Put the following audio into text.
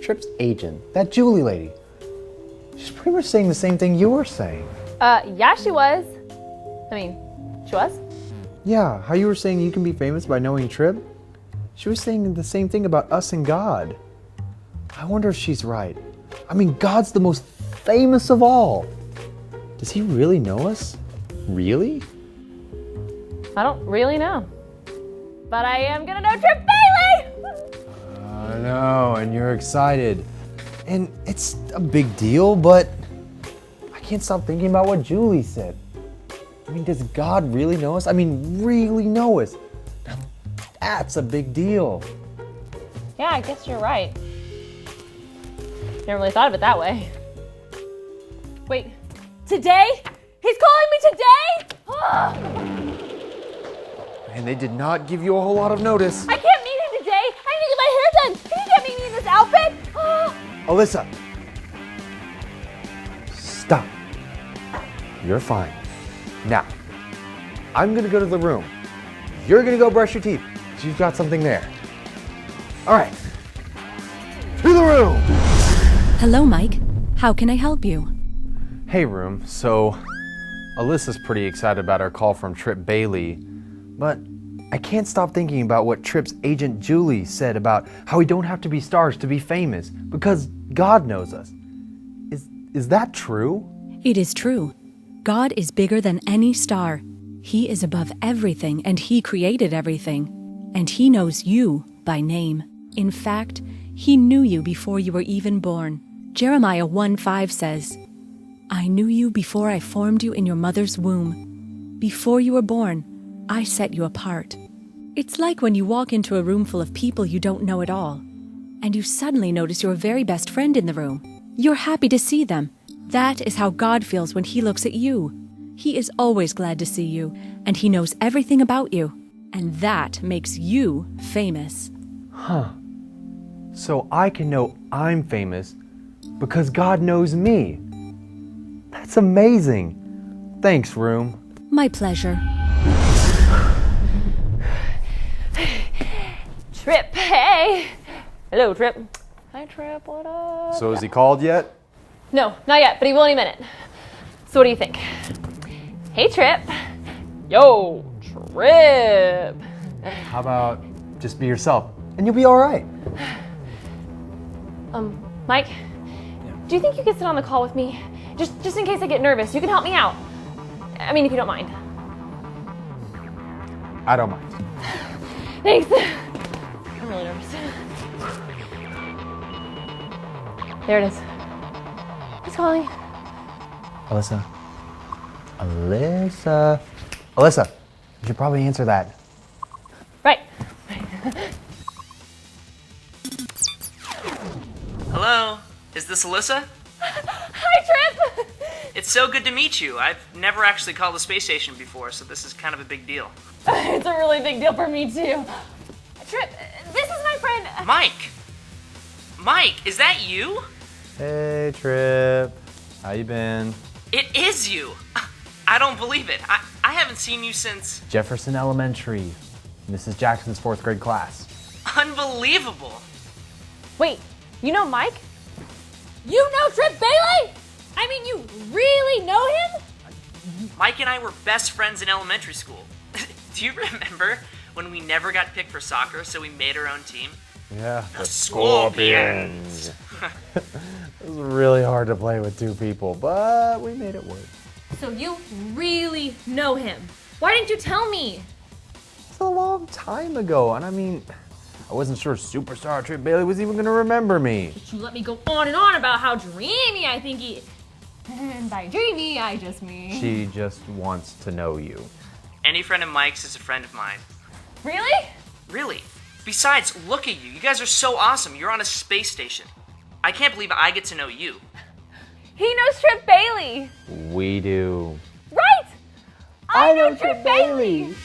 Trip's agent, that Julie lady. She's pretty much saying the same thing you were saying. Yeah, she was. I mean, she was? Yeah, how you were saying you can be famous by knowing Trip? She was saying the same thing about us and God. I wonder if she's right. I mean, God's the most famous of all. Does he really know us? Really? I don't really know. But I am gonna know Trip Bailey! I know, and you're excited. And it's a big deal, but I can't stop thinking about what Julie said. I mean, does God really know us? I mean, really know us? Now, that's a big deal. Yeah, I guess you're right. Never really thought of it that way. Wait, today? He's calling me today? And they did not give you a whole lot of notice. I can't meet him today. I need to get my hair done. Can you get me in this outfit? Alyssa, stop. You're fine. Now, I'm gonna go to the room. You're gonna go brush your teeth. You've got something there. All right, to the room. Hello, Mike. How can I help you? Hey, room. So, Alyssa's pretty excited about our call from Trip Bailey, but I can't stop thinking about what Trip's agent Julie said about how we don't have to be stars to be famous because God knows us. Is that true? It is true. God is bigger than any star. He is above everything, and He created everything. And He knows you by name. In fact, He knew you before you were even born. Jeremiah 1:5 says, I knew you before I formed you in your mother's womb. Before you were born, I set you apart. It's like when you walk into a room full of people you don't know at all, and you suddenly notice your very best friend in the room. You're happy to see them. That is how God feels when He looks at you. He is always glad to see you, and He knows everything about you. And that makes you famous. Huh. So I can know I'm famous because God knows me. That's amazing. Thanks, room. My pleasure. Trip, hey. Hello, Trip. Hi, Trip, what up? So is he called yet? No, not yet, but he will any minute. So what do you think? Hey, Trip. Yo, Trip. How about just be yourself and you'll be all right? Mike, do you think you could sit on the call with me? Just in case I get nervous, you can help me out. I mean, if you don't mind. I don't mind. Thanks. I'm really nervous. There it is. Who's calling? Alyssa. Alyssa, you should probably answer that. Right. Hello, is this Alyssa? Hi, Trip! It's so good to meet you. I've never actually called the space station before, so this is kind of a big deal. It's a really big deal for me, too. Trip, this is my friend... Mike! Mike, is that you? Hey, Trip. How you been? It is you! I don't believe it. I haven't seen you since... Jefferson Elementary. Mrs. Jackson's 4th grade class. Unbelievable! Wait, you know Mike? You know Trip Bailey? I mean, you really know him? Mike and I were best friends in elementary school. Do you remember when we never got picked for soccer, so we made our own team? Yeah, the Scorpions! It was really hard to play with two people, but we made it work. So you really know him. Why didn't you tell me? It's a long time ago, and I mean, I wasn't sure Superstar Trip Bailey was even gonna remember me. But you let me go on and on about how dreamy I think he... And by dreamy, I just mean... She just wants to know you. Any friend of Mike's is a friend of mine. Really? Really? Besides, look at you. You guys are so awesome. You're on a space station. I can't believe I get to know you. He knows Trip Bailey. We do. Right! I know Trip Bailey.